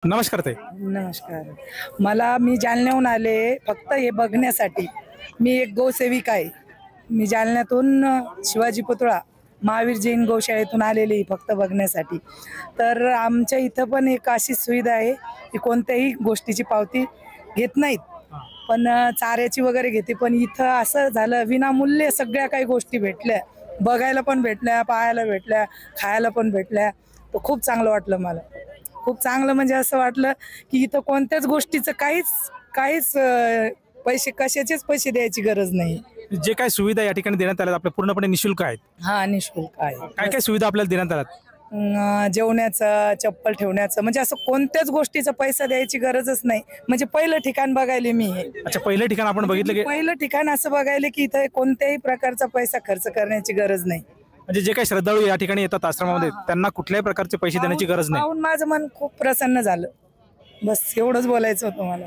नमस्कार ताई. नमस्कार. मी जालन्याहून आले फक्त हे बघण्यासाठी. मी एक गोसेविका आहे. मी जालन्यातून शिवाजी पुतळा महावीर जैन गौशाळेतून आलेली फक्त बघण्यासाठी. तर आमच्या इथं पण एक अशी सुविधा आहे की कोणत्याही गोष्टीची पावती घेत नाहीत, पण चाऱ्याची वगैरे घेते. पण इथं असं झालं विनामूल्य सगळ्या काही गोष्टी भेटल्या, बघायला पण भेटल्या, पाहायला भेटल्या, खायला पण भेटल्या. तर खूप चांगलं वाटलं मला. खूप चांगलं म्हणजे असं वाटलं की इथं कोणत्याच गोष्टीचं काहीच पैसे कशाचेच पैसे द्यायची गरज नाही. जे काही सुविधा या ठिकाणी देण्यात आल्या आपल्या पूर्णपणे निशुल्क आहेत. हा, निःशुल्क आहे. काय काय सुविधा आपल्याला देण्यात आल्यात? जेवण्याचं, चप्पल ठेवण्याचं, म्हणजे असं कोणत्याच गोष्टीचा पैसा द्यायची गरजच नाही. म्हणजे पहिलं ठिकाण बघायले मी हे. अच्छा, पहिलं ठिकाण आपण बघितलं की पहिलं ठिकाण असं बघायले की इथं कोणत्याही प्रकारचा पैसा खर्च करण्याची गरज नाही. म्हणजे जे काही श्रद्धाळू या ठिकाणी येतात आश्रमामध्ये त्यांना कुठल्याही प्रकारचे पैसे देण्याची गरज नाही. पाहून माझं मन खूप प्रसन्न झालं. बस एवढंच बोलायचं होतं मला.